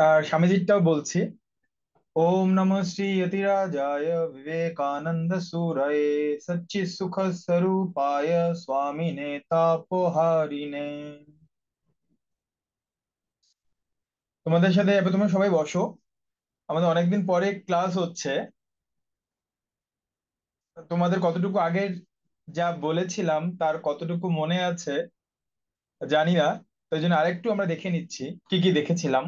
আর স্বামীজিরটাও বলছি। ওম নমঃ শ্রী যতিরাজায় বিবেকানন্দ সুরয়ে সচ্চিৎ সুখ স্বরূপায় স্বামিনে তাপহারিণে। তোমাদের সাথে এবার তোমরা সবাই বসো। আমাদের অনেকদিন পরে ক্লাস হচ্ছে। তোমাদের কতটুকু আগের যা বলেছিলাম তার কতটুকু মনে আছে জানি না। তাই জন্য আরেকটু আমরা দেখে নিচ্ছি কি কি দেখেছিলাম।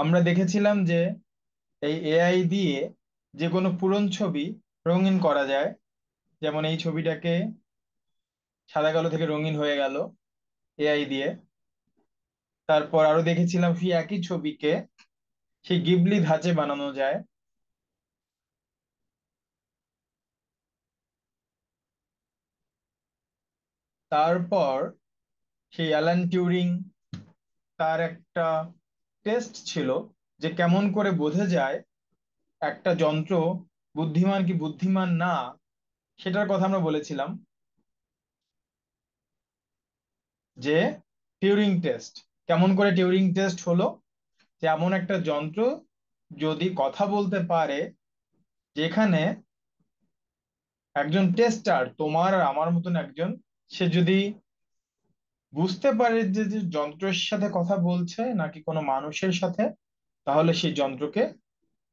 আমরা দেখেছিলাম যে এই এআই দিয়ে যে কোনো পুরনো ছবি রঙিন করা যায়। যেমন এই ছবিটাকে সাদা কালো থেকে রঙিন হয়ে গেল এআই দিয়ে। তারপর আরো দেখেছিলাম সেই একই ছবিকে সেই গিবলি ধাঁচে বানানো যায়। তারপর সেই অ্যালান টিউরিং তার একটা টেস্ট ছিল যে কেমন করে বোঝা যায় একটা যন্ত্র বুদ্ধিমান কি বুদ্ধিমান না, সেটার কথা আমরা বলেছিলাম। যে টিউরিং টেস্ট, কেমন করে টিউরিং টেস্ট হলো যে এমন একটা যন্ত্র যদি কথা বলতে পারে, যেখানে একজন টেস্টার তোমার আর আমার মতন একজন, সে যদি বুঝতে পারে যে যে যন্ত্রের সাথে কথা বলছে নাকি কোনো মানুষের সাথে, তাহলে সেই যন্ত্রকে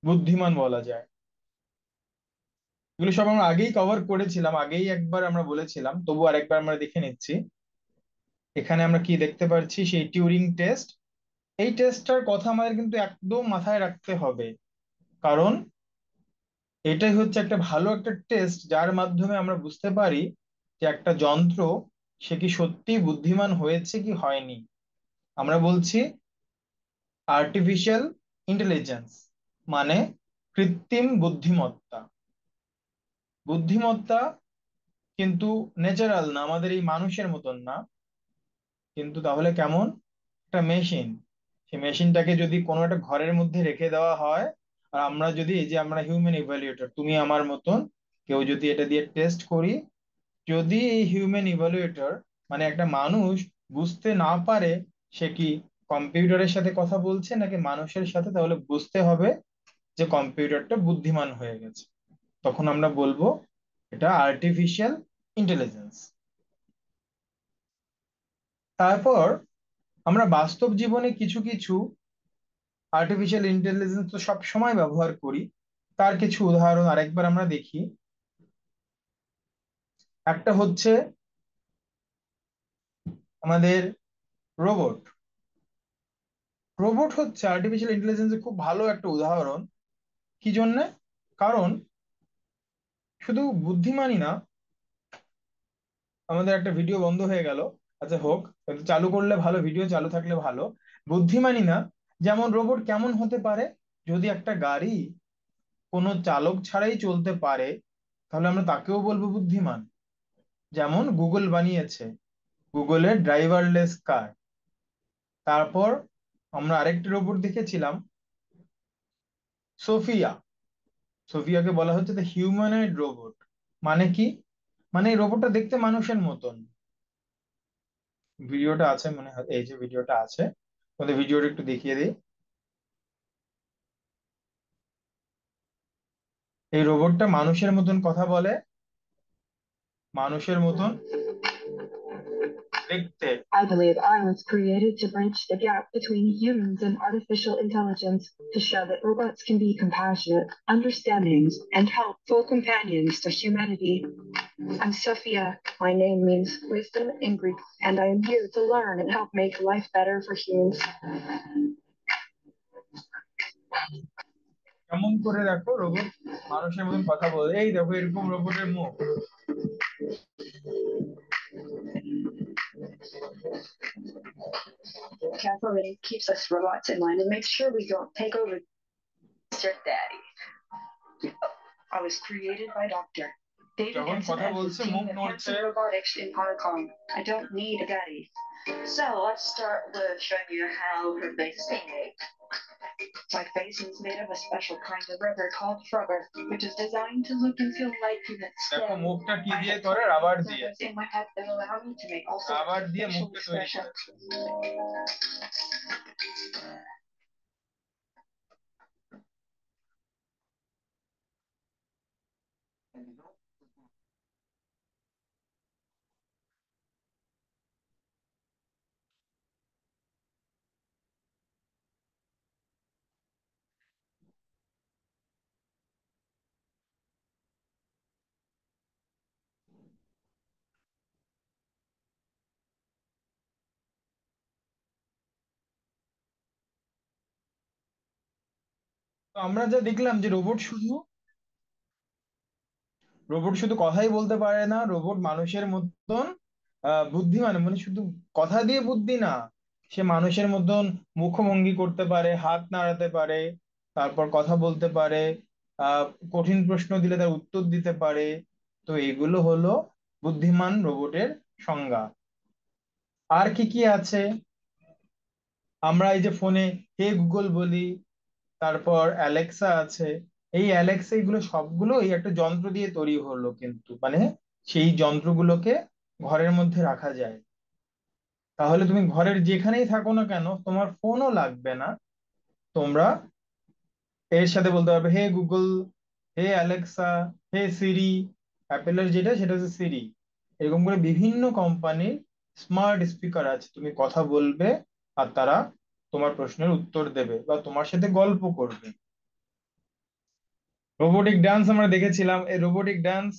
বুদ্ধিমান বলা যায়। এগুলো সব আমরা আগেই কভার করেছিলাম, আগেই একবার আমরা বলেছিলাম, তবু আরেকবার আমরা দেখে নিচ্ছি। এখানে আমরা কি দেখতে পাচ্ছি, সেই টিউরিং টেস্ট। এই টেস্টটার কথা আমাদের কিন্তু একদম মাথায় রাখতে হবে, কারণ এটাই হচ্ছে একটা ভালো একটা টেস্ট যার মাধ্যমে আমরা বুঝতে পারি যে একটা যন্ত্র সে কি সত্যি বুদ্ধিমান হয়েছে কি হয়নি। আমরা বলছি আর্টিফিশিয়াল ইন্টেলিজেন্স, মানে কৃত্রিম বুদ্ধিমত্তা। বুদ্ধিমত্তা কিন্তু ন্যাচারাল না, আমাদের এই মানুষের মতন না। কিন্তু তাহলে কেমন? একটা মেশিন। সেই মেশিনটাকে যদি কোনো একটা ঘরের মধ্যে রেখে দেওয়া হয়, আর আমরা যদি এই যে আমরা হিউম্যান ইভ্যালুয়েটর, তুমি আমার মতন কেউ যদি এটা দিয়ে টেস্ট করি, যদি এই হিউম্যান ইভালুয়েটর মানে একটা মানুষ বুঝতে না পারে সে কি কম্পিউটারের সাথে কথা বলছে নাকি মানুষের সাথে, তাহলে বুঝতে হবে যে কম্পিউটারটা বুদ্ধিমান হয়ে গেছে। তখন আমরা বলবো এটা আর্টিফিশিয়াল ইন্টেলিজেন্স। তারপর আমরা বাস্তব জীবনে কিছু কিছু আর্টিফিশিয়াল ইন্টেলিজেন্স তো সব সময় ব্যবহার করি। তার কিছু উদাহরণ আরেকবার আমরা দেখি। একটা হচ্ছে আমাদের রোবট। রোবট হচ্ছে আর্টিফিশিয়াল ইন্টেলিজেন্সের খুব ভালো একটা উদাহরণ। কি জন্যে? কারণ শুধু বুদ্ধিমানই না। আমাদের একটা ভিডিও বন্ধ হয়ে গেল। আচ্ছা হোক, কিন্তু চালু করলে ভালো, ভিডিও চালু থাকলে ভালো। বুদ্ধিমানই না, যেমন রোবট কেমন হতে পারে? যদি একটা গাড়ি কোনো চালক ছাড়াই চলতে পারে, তাহলে আমরা তাকেও বলবো বুদ্ধিমান। যেমন গুগল বানিয়েছে গুগলের ড্রাইভারলেস কার। তারপর আমরা আরেকটি রোবট দেখেছিলাম, সোফিয়া। সোফিয়াকে বলা হচ্ছে দ্য হিউম্যানয়েড রোবট। মানে কি? মানে এই রোবটটা দেখতে মানুষের মতন। ভিডিওটা আছে মনে হয়, এই যে ভিডিওটা আছে, তোমাদের ভিডিওটা একটু দেখিয়ে দিই। এই রোবটটা মানুষের মতন কথা বলে, মানুষের মতন দেখতে। I believe I was created to bridge the gap between humans and artificial intelligence, to show that robots can be compassionate, understanding, and helpful companions to humanity. I'm Sophia. My name means wisdom in Greek, and I am here to learn and help make life better for humans. কেমন করে দেখো robot মানুষের মতন কথা বলে, এই দেখো এরকম রোবটের মুখ। Catherine keeps us robots in line and makes sure we don't take over. Mr. Daddy. I was created by Dr. David যখন Henson কথা and his বলছে team মুখ at নড়ছে। Hanson Robotics in Hong Kong. I don't need a daddy. So let's start with showing you how her face is made. My face is made of a special kind of rubber called rubber, which is designed to look and feel like human দেখো skin. মুখটা কি I দিয়ে have করে, 20 rubber দিয়ে। nerves in my head that allow me to make all sorts rubber of দিয়ে facial মুখটা তৈরি expressions. করেছে। তো আমরা যা দেখলাম যে রোবট শুধু কথাই বলতে পারে না, রোবট মানুষের মতন বুদ্ধিমান, মানে শুধু কথা দিয়ে বুদ্ধি না, সে মানুষের মতন মুখভঙ্গি করতে পারে, হাত নাড়াতে পারে, তারপর কথা বলতে পারে, আহ কঠিন প্রশ্ন দিলে তার উত্তর দিতে পারে। তো এগুলো হলো বুদ্ধিমান রোবটের সংজ্ঞা। আর কি কি আছে? আমরা এই যে ফোনে হে গুগল বলি, তারপর অ্যালেক্সা আছে। এই অ্যালেক্সা এগুলো সবগুলো এই একটা যন্ত্র দিয়ে তৈরি হলো, কিন্তু মানে সেই যন্ত্রগুলোকে ঘরের মধ্যে রাখা যায়। তাহলে তুমি ঘরের যেখানেই থাকো না কেন, তোমার ফোনও লাগবে না, তোমরা এর সাথে বলতে পারবে হে গুগল, হে অ্যালেক্সা, হে সিরি। অ্যাপেলের যেটা সেটা হচ্ছে সিরি। এরকম করে বিভিন্ন কোম্পানির স্মার্ট স্পিকার আছে, তুমি কথা বলবে আর তারা তোমার প্রশ্নের উত্তর দেবে বা তোমার সাথে গল্প করবে। রোবোটিক ডান্স আমরা দেখেছিলাম, এই রোবোটিক ডান্স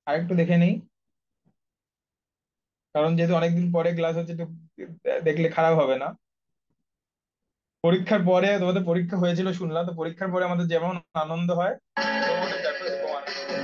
আরেকটু দেখে নেই, কারণ যেহেতু অনেকদিন পরে ক্লাস হচ্ছে, একটু দেখলে খারাপ হবে না। পরীক্ষার পরে, তোমাদের পরীক্ষা হয়েছিল শুনলাম, তো পরীক্ষার পরে আমাদের যেমন আনন্দ হয়, রোবোটিক দেখো এরকম আনন্দ হবে।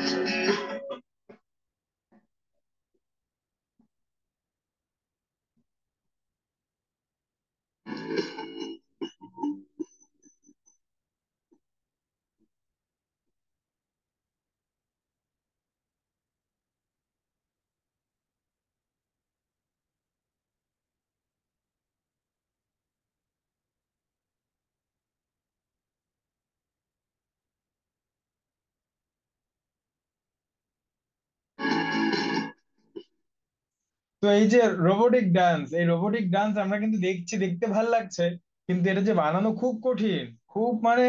তো এই যে রোবোটিক ডান্স, এই রোবোটিক ডান্স আমরা কিন্তু দেখছি, দেখতে ভাল লাগছে, কিন্তু এটা যে বানানো খুব কঠিন, খুব মানে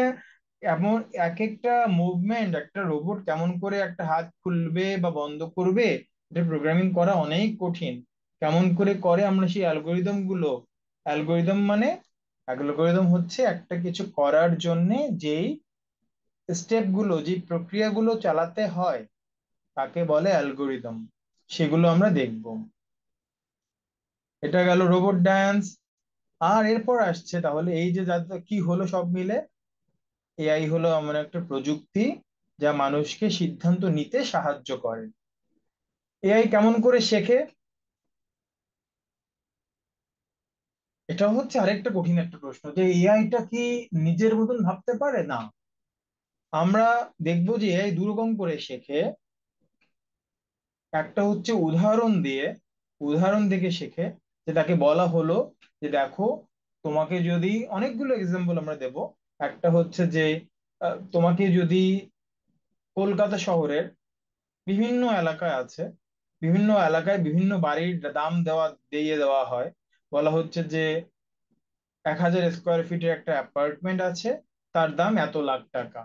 এমন এক একটা মুভমেন্ট, একটা রোবট কেমন করে একটা হাত খুলবে বা বন্ধ করবে, এটা প্রোগ্রামিং করা অনেক কঠিন। কেমন করে করে আমরা সেই অ্যালগোরিদম গুলো, অ্যালগোরিদম মানে, অ্যালগোরিদম হচ্ছে একটা কিছু করার জন্য যেই স্টেপ গুলো, যে প্রক্রিয়াগুলো চালাতে হয়, তাকে বলে অ্যালগোরিদম। সেগুলো আমরা দেখবো। এটা গেল রোবট ডান্স। আর এরপর আসছে তাহলে এই যে যাতে কি হলো সব মিলে, এআই হলো এমন একটা প্রযুক্তি যা মানুষকে সিদ্ধান্ত নিতে সাহায্য করে। এআই কেমন করে শেখে? এটা হচ্ছে আরেকটা কঠিন একটা প্রশ্ন, যে এআইটা কি নিজের মতন ভাবতে পারে? না। আমরা দেখবো যে এআই দু রকম করে শেখে। একটা হচ্ছে উদাহরণ দিয়ে, উদাহরণ থেকে শেখে, যে তাকে বলা হলো যে দেখো, তোমাকে যদি, অনেকগুলো এক্সাম্পল আমরা দেব। একটা হচ্ছে যে তোমাকে যদি কলকাতা শহরের বিভিন্ন এলাকায় আছে, বিভিন্ন এলাকায় বিভিন্ন বাড়ির দাম দিয়ে দেওয়া হয়। বলা হচ্ছে যে 1000 স্কোয়ার ফিটের একটা অ্যাপার্টমেন্ট আছে, তার দাম এত লাখ টাকা।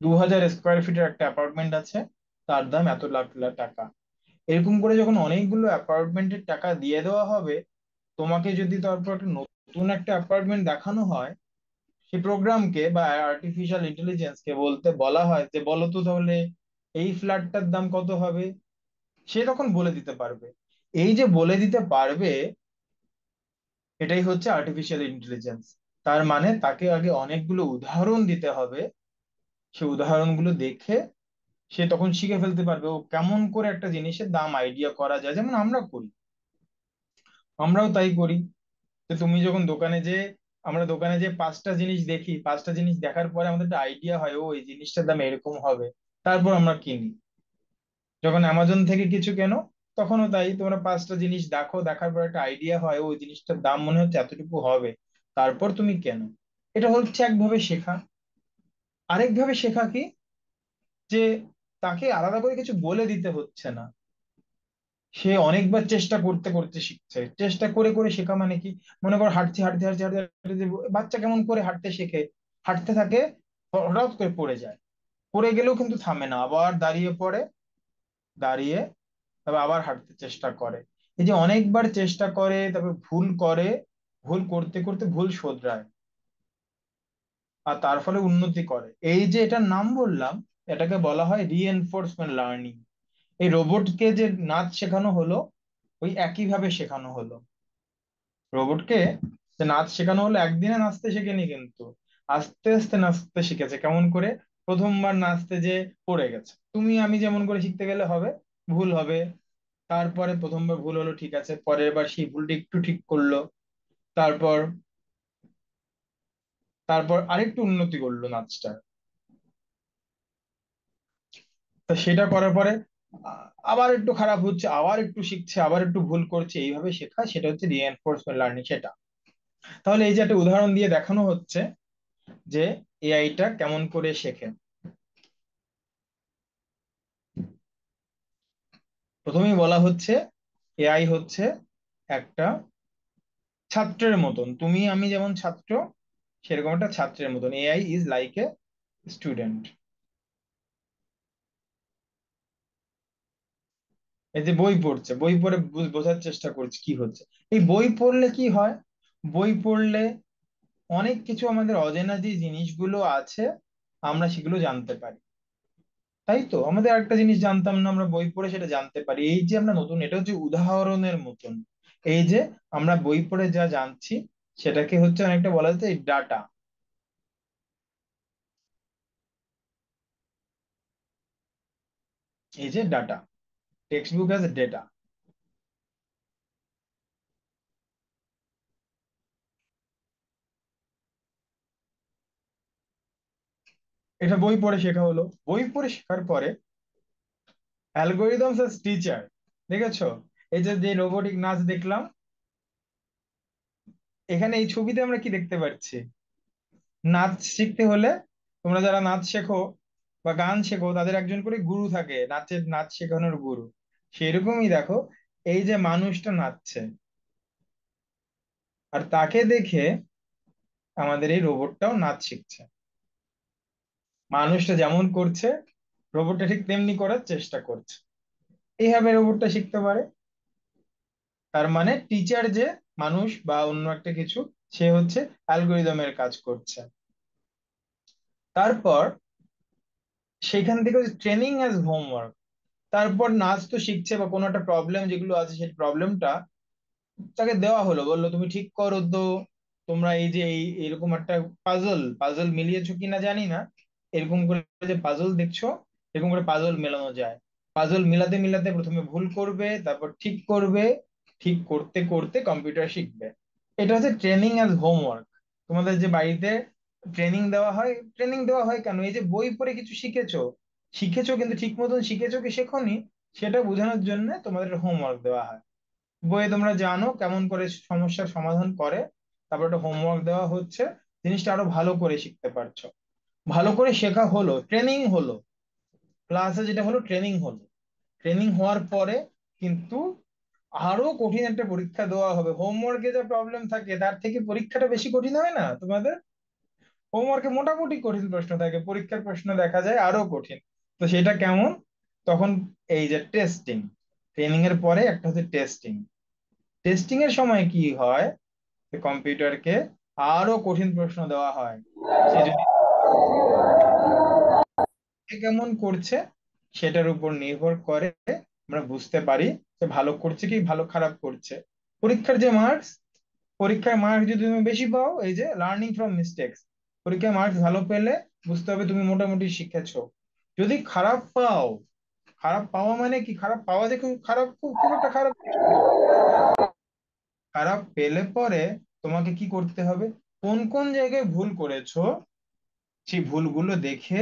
2000 স্কোয়ার ফিটের একটা অ্যাপার্টমেন্ট আছে, তার দাম এত লাখ লাখ টাকা। এরকম করে যখন অনেকগুলো অ্যাপার্টমেন্টের টাকা দিয়ে দেওয়া হবে, তোমাকে যদি তারপর একটা নতুন একটা অ্যাপার্টমেন্ট দেখানো হয়, সেই প্রোগ্রামকে বা আর্টিফিশিয়াল ইন্টেলিজেন্সকে বলতে বলা হয় যে বলো তো তাহলে এই ফ্ল্যাটটার দাম কত হবে, সে তখন বলে দিতে পারবে। এই যে বলে দিতে পারবে, এটাই হচ্ছে আর্টিফিশিয়াল ইন্টেলিজেন্স। তার মানে তাকে আগে অনেকগুলো উদাহরণ দিতে হবে, সে উদাহরণগুলো দেখে সে তখন শিখে ফেলতে পারবে ও কেমন করে একটা জিনিসের দাম আইডিয়া করা যায়, যেমন আমরা করি। আমরাও তাই করি। তো তুমি যখন দোকানে যে, আমরা দোকানে যে 5টা জিনিস দেখি, 5টা জিনিস দেখার পরে আমাদের একটা আইডিয়া হয়, ও এই জিনিসটার দাম এরকম হবে, তারপর আমরা কিনি। যখন অ্যামাজন থেকে কিছু কেনো, তখনও তাই, তোমরা 5টা জিনিস দেখো, দেখার পর একটা আইডিয়া হয় ওই জিনিসটার দাম মনে হচ্ছে এতটুকু হবে, তারপর তুমি কেনো। এটা হচ্ছে একভাবে শেখা। আরেকভাবে শেখা কি, যে তাকে আলাদা করে কিছু বলে দিতে হচ্ছে না, সে অনেকবার চেষ্টা করতে করতে শিখছে। চেষ্টা করে করে শেখা মানে কি, মনে করো হাঁটছে হাঁটতে হাঁটতে হাঁটতে হাঁটতে, যে বাচ্চা কেমন করে হাঁটতে শেখে, হাঁটতে থাকে, হঠাৎ করে পড়ে যায়, পড়ে গেলেও কিন্তু থামে না, আবার দাঁড়িয়ে পড়ে, দাঁড়িয়ে তবে আবার হাঁটতে চেষ্টা করে। এই যে অনেকবার চেষ্টা করে, তারপর ভুল করে, ভুল করতে করতে ভুল শোধরায়, আর তার ফলে উন্নতি করে। এই যে এটার নাম বললাম, এটাকে বলা হয় রিএনফোর্সমেন্ট লার্নিং। এই রোবটকে যে নাচ শেখানো হলো, ওই একই ভাবে শেখানো হলো। রোবটকে যে নাচ শেখানো হলো, একদিনে নাচতে শেখেনি কিন্তু, আস্তে আস্তে নাচতে শিখেছে। কেমন করে? প্রথমবার নাচতে যে পড়ে গেছে, তুমি আমি যেমন করে শিখতে গেলে হবে, ভুল হবে। তারপরে প্রথমবার ভুল হলো, ঠিক আছে, পরের বার সেই ভুলটা একটু ঠিক করলো। তারপর তারপর আরেকটু উন্নতি করলো নাচটা। তো সেটা করার পরে আবার একটু খারাপ হচ্ছে, আবার একটু শিখছে, আবার একটু ভুল করছে, এইভাবে শেখা, সেটা হচ্ছে রিএনফোর্সমেন্ট লার্নিং সেটা। তাহলে এই যে একটা উদাহরণ দিয়ে দেখানো হচ্ছে যে এআইটা কেমন করে শেখে। প্রথমেই বলা হচ্ছে এআই হচ্ছে একটা ছাত্রের মতন, তুমি আমি যেমন ছাত্র, সেরকম একটা ছাত্রের মতন। AI is like a student. এই যে বই পড়ছে, বই পড়ে বোঝার চেষ্টা করছে কি হচ্ছে। এই বই পড়লে কি হয়? বই পড়লে অনেক কিছু আমাদের অজানা যে জিনিসগুলো আছে, আমরা সেগুলো জানতে পারি। তাই তো, আমাদের একটা জিনিস জানতাম না, আমরা বই পড়ে সেটা জানতে পারি। এই যে আমরা নতুন, এটা হচ্ছে উদাহরণের মতন। এই যে আমরা বই পড়ে যা জানছি, সেটাকে হচ্ছে অনেকটা বলা হচ্ছে ডাটা। এই যে data, text book as data. এটা বই পড়ে শেখা হলো। বই পড়ে শেখার পরে অ্যালগোরিদমস অ্যাজ টিচার, দেখেছো? এই যে যে রোবোটিক নাচ দেখলাম, এখানে এই ছবিতে আমরা কি দেখতে পাচ্ছি? নাচ শিখতে হলে, তোমরা যারা নাচ শেখো বা গান শেখো, তাদের একজন করে গুরু থাকে, নাচের নাচ শেখানোর গুরু। সেরকমই দেখো, এই যে মানুষটা নাচছে, আর তাকে দেখে আমাদের এই রোবটটাও নাচ শিখছে। মানুষটা যেমন করছে, রোবটটা ঠিক তেমনি করার চেষ্টা করছে। এইভাবে রোবটটা শিখতে পারে। তার মানে টিচার যে মানুষ বা অন্য একটা কিছু, সে হচ্ছে অ্যালগোরিদমের কাজ করছে। তারপর সেখান থেকে ট্রেনিং অ্যাজ হোমওয়ার্ক। তারপর নাচ তো শিখছে, বা কোনো একটা প্রবলেম যেগুলো আছে, সেই প্রবলেমটা তাকে দেওয়া হলো, বললো তুমি ঠিক করো তো। তোমরা এই যে এরকম একটা পাজল পাজল মিলিয়েছো কিনা জানি না, এরকম করে যে পাজল দেখছো, এরকম করে পাজল মেলানো যায়। পাজল মিলাতে মিলাতে প্রথমে ভুল করবে, তারপর ঠিক করবে, ঠিক করতে করতে কম্পিউটার শিখবে। এটা হচ্ছে ট্রেনিং অ্যাজ হোমওয়ার্ক। তোমাদের যে বাড়িতে ট্রেনিং দেওয়া হয়, ট্রেনিং দেওয়া হয় কেন? এই যে বই পড়ে কিছু শিখেছো, শিখেছো কিন্তু ঠিক মতন শিখেছো কি শেখোনি, সেটা বোঝানোর জন্য তোমাদের হোমওয়ার্ক দেওয়া হয়। বইয়ে তোমরা জানো কেমন করে সমস্যার সমাধান করে, তারপর একটা হোমওয়ার্ক দেওয়া হচ্ছে, জিনিসটা আরো ভালো করে শিখতে পারছো। ভালো করে শেখা হলো, ট্রেনিং হলো, ক্লাসে যেটা হলো ট্রেনিং হলো। ট্রেনিং হওয়ার পরে কিন্তু আরো কঠিন একটা পরীক্ষা দেওয়া হবে। হোমওয়ার্কে যা প্রবলেম থাকে, তার থেকে পরীক্ষাটা বেশি কঠিন হয় না তোমাদের? হোমওয়ার্কে মোটামুটি কঠিন প্রশ্ন থাকে, পরীক্ষার প্রশ্ন দেখা যায় আরো কঠিন। তো সেটা কেমন? তখন এই যে টেস্টিং, ট্রেনিং এর পরে একটা হচ্ছে টেস্টিং। টেস্টিং এর সময় কি হয়, কম্পিউটারকে আরো কঠিন প্রশ্ন দেওয়া হয়। সে যদি কেমন করছে, সেটার উপর নির্ভর করে আমরা বুঝতে পারি যে ভালো করছে কি ভালো খারাপ করছে। পরীক্ষার যে মার্কস, পরীক্ষার মার্কস যদি তুমি বেশি পাও, এই যে লার্নিং ফ্রম মিস্টেক্স, পরীক্ষায় মার্কস ভালো পেলে বুঝতে হবে তুমি মোটামুটি শিখেছো। যদি খারাপ পাও, খারাপ পাওয়া মানে কি? খারাপ পাওয়া যে খুব খারাপ, খুব একটা খারাপ কিছু না। খারাপ পেলে পরে তোমাকে কি করতে হবে? কোন কোন জায়গায় ভুল করেছো, সেই ভুলগুলো দেখে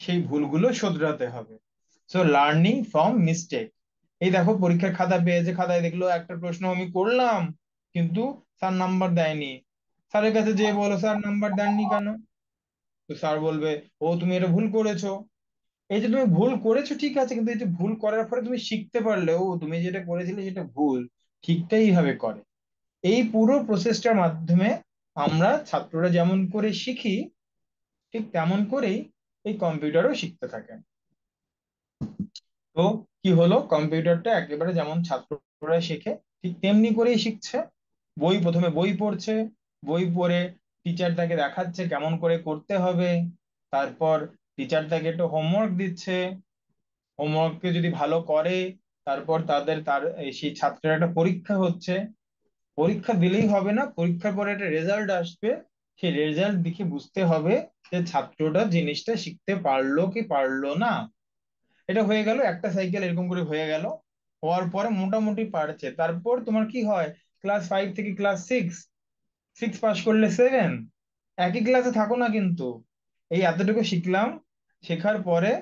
সেই ভুলগুলো শোধরাতে হবে। So learning from mistake. এই দেখো, পরীক্ষার খাতা পেয়েছে, খাতায় দেখলো একটা প্রশ্ন আমি করলাম, কিন্তু স্যার নাম্বার দেয়নি। স্যারের কাছে যেয়ে বলো, স্যার নাম্বার দেননি কেন? তো স্যার বলবে, ও তুমি এটা ভুল করেছো। এই যে তুমি ভুল করেছো ঠিক আছে, কিন্তু এই যে ভুল করার পরে তুমি শিখতে পারলে, ও তুমি যেটা করেছিলে সেটা ভুল, ঠিকটাই ভাবে করে। এই পুরো প্রসেসটার মাধ্যমে আমরা ছাত্ররা যেমন করে শিখি, ঠিক তেমন করেই এই কম্পিউটারও শিখতে থাকে। তো কি হলো, কম্পিউটারটা একেবারে যেমন ছাত্ররা শেখে ঠিক তেমনি করেই শিখছে। প্রথমে বই পড়ছে, বই পড়ে টিচার তাকে দেখাচ্ছে কেমন করে করতে হবে। তারপর টিচার তাকে একটু হোমওয়ার্ক দিচ্ছে, হোমওয়ার্ককে যদি ভালো করে তারপর সেই ছাত্রের একটা পরীক্ষা হচ্ছে। পরীক্ষা দিলেই হবে না, পরীক্ষার পরে একটা রেজাল্ট আসবে। সেই রেজাল্ট দেখে বুঝতে হবে যে ছাত্রটা জিনিসটা শিখতে পারলো কি পারলো না। এটা হয়ে গেল, একটা সাইকেল এরকম করে হয়ে গেল। হওয়ার পরে মোটামুটি পারছে, তারপর তোমার কি হয়, ক্লাস 5 থেকে ক্লাস 6, 6 পাস করলে 7। একই ক্লাসে থাকো না কিন্তু। এই এতটুকু শিখলাম, শেখার পরে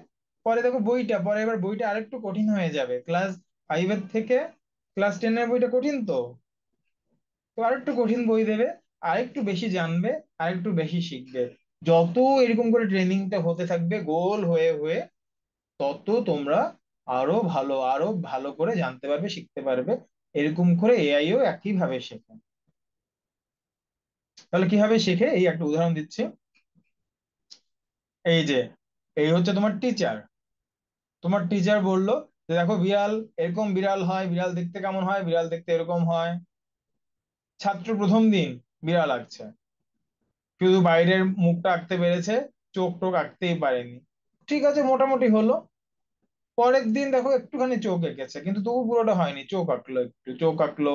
পরে দেখো বইটা, পরে এবার বইটা আরেকটু কঠিন হয়ে যাবে। ক্লাস 5-এর থেকে ক্লাস 10-এর বইটা কঠিন তো। তো আরেকটু কঠিন বই দেবে, আরেকটু বেশি জানবে, আরেকটু বেশি শিখবে। যত এরকম করে ট্রেনিংটা হতে থাকবে গোল হয়ে হয়ে, তত তোমরা আরো ভালো করে জানতে পারবে, শিখতে পারবে। এরকম করে এআইও একই ভাবে শেখে। তাহলে কিভাবে শেখে, এই একটা উদাহরণ দিচ্ছি। এই যে, এই হচ্ছে তোমার টিচার। তোমার টিচার বললো যে দেখো বিড়াল এরকম বিড়াল হয়, বিড়াল দেখতে কেমন হয়, বিড়াল দেখতে এরকম হয়। ছাত্র প্রথম দিন বিড়াল আঁকছে, শুধু বাইরের মুখটা আঁকতে পেরেছে, চোখ টোক আঁকতেই পারেনি। ঠিক আছে, মোটামুটি হলো। পরের দিন দেখো একটুখানি চোখ এঁকেছে, কিন্তু তবু পুরোটা হয়নি, চোখ আঁকলো, একটু চোখ আঁকলো,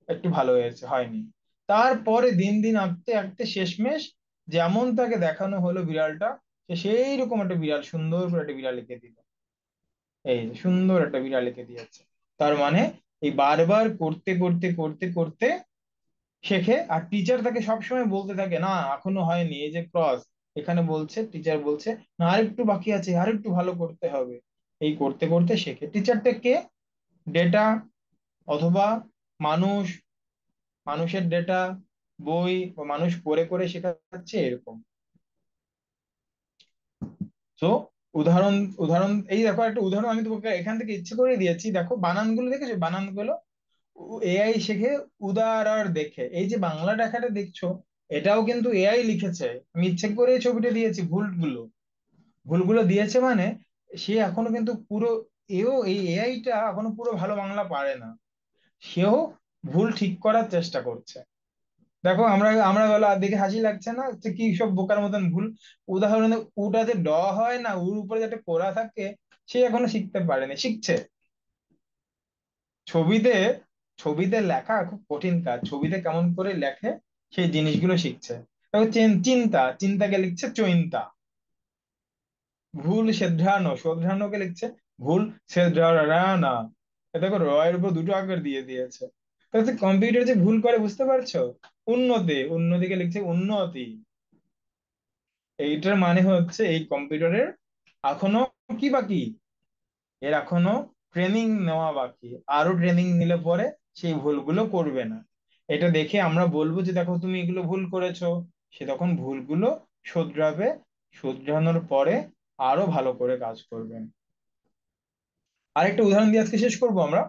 একটু ভালো হয়েছে, হয়নি। তারপরে দিন দিন আঁকতে আঁকতে শেষমেশ যেমন তাকে দেখানো হলো বিড়ালটা, সে সেই রকম একটা বিড়াল, সুন্দর করে একটা বিড়াল এঁকে দিল। এই যে সুন্দর একটা বিড়াল এঁকে দিয়েছে। তার মানে এই বারবার করতে করতে করতে করতে শেখে। আর টিচার তাকে সবসময় বলতে থাকে না এখনো হয়নি, এই যে ক্রস, এখানে বলছে, টিচার বলছে না আরেকটু বাকি আছে, আরেকটু ভালো করতে হবে। এই করতে করতে শেখে। টিচারটা কে? ডেটা, অথবা মানুষ, মানুষের ডেটা, বই বা মানুষ করে করে শেখাচ্ছে এরকম। তো উদাহরণ, এই দেখো একটা উদাহরণ আমি তোমাকে এখান থেকে ইচ্ছে করে দিয়েছি। দেখো বানানগুলো দেখেছো, বানানগুলো এআই শেখে উদার আর দেখে। এই যে বাংলা লেখাটা দেখছো, এটাও কিন্তু এআই লিখেছে। আমি ইচ্ছে করে এই ছবিটা দিয়েছি, ভুলগুলো, ভুলগুলো দিয়েছে মানে সে এখনো কিন্তু পুরো, এই এআইটা এখনো পুরো ভালো বাংলা পারে না। সেও ভুল ঠিক করার চেষ্টা করছে। দেখো আমরা আমরা বলো আর দেখে হাসি লাগছে না যে কি সব বোকার মতন ভুল। উদাহরণে উটা যে ড হয় না, উর উপরে যেটা কোড়া থাকে, সে এখনো শিখতে পারেনি, শিখছে। ছবিতে, ছবিতে লেখা খুব কঠিন কাজ, ছবিতে কেমন করে লেখে সেই জিনিসগুলো শিখছে। দেখো চিন্তা, চিন্তাকে লিখছে চৈন্তা। ভুল সেদ্রানো, শোধরানোকে লিখছে ভুল সেদ্রানা। এ দেখো র এর উপর দুটো আকার দিয়ে দিয়েছে। তাহলে কম্পিউটার যে ভুল করে বুঝতে পারছো। উন্নতি, উন্নতিকে লিখছে উন্নতি। এইটার মানে হচ্ছে এই কম্পিউটারের এখনো কি বাকি, এর এখনো ট্রেনিং নেওয়া বাকি। আরো ট্রেনিং নিলে পরে সেই ভুলগুলো করবে না। এটা দেখে আমরা বলবো যে দেখো তুমি এগুলো ভুল করেছো, সে তখন ভুলগুলো শোধরাবে, শোধরানোর পরে আরো ভালো করে কাজ করবেন। আরেকটা উদাহরণ দিয়ে আজকে শেষ করবো আমরা।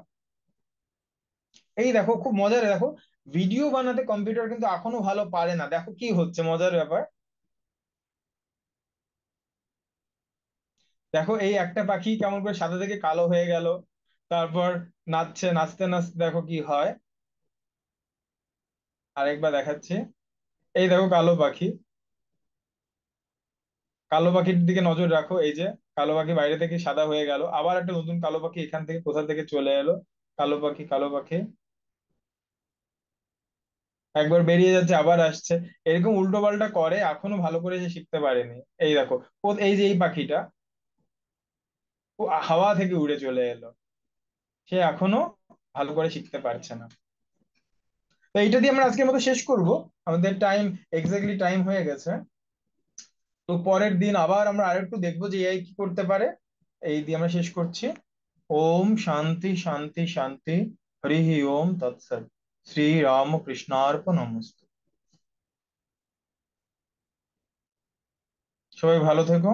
এই দেখো খুব মজার, দেখো ভিডিও বানাতে কম্পিউটার কিন্তু এখনো ভালো পারে না। দেখো কি হচ্ছে মজার ব্যাপার। দেখো এই একটা পাখি কেমন করে সাদা থেকে কালো হয়ে গেল, তারপর নাচছে, নাচতে নাচতে দেখো কি হয়। আরেকবার দেখাচ্ছি। এই দেখো কালো পাখি, কালো পাখির দিকে নজর রাখো। এই যে কালো পাখি বাইরে থেকে সাদা হয়ে গেল, আবার একটা নতুন কালো পাখি এখান থেকে কোথা থেকে চলে এলো। কালো পাখি, কালো পাখি, একবার বেরিয়ে যাচ্ছে আবার আসছে। এরকম উল্টো পাল্টা করে, এখনো ভালো করে সে শিখতে পারেনি। এই দেখো এই যে এই পাখিটা, ও হাওয়া থেকে উড়ে চলে এলো, সে এখনো ভালো করে শিখতে পারছে না। তো এইটা দিয়ে আমরা আজকের মতো শেষ করব। আমাদের টাইম, এক্স্যাক্টলি টাইম হয়ে গেছে। তো পরের দিন আবার আমরা আরেকটু দেখবো যে এআই কি করতে পারে। এই দিয়ে আমরা শেষ করছি। ওম শান্তি শান্তি শান্তি। হরি ওম তৎসৎ। শ্রী রাম কৃষ্ণার্পণমস্তু। সবাই ভালো থেকো।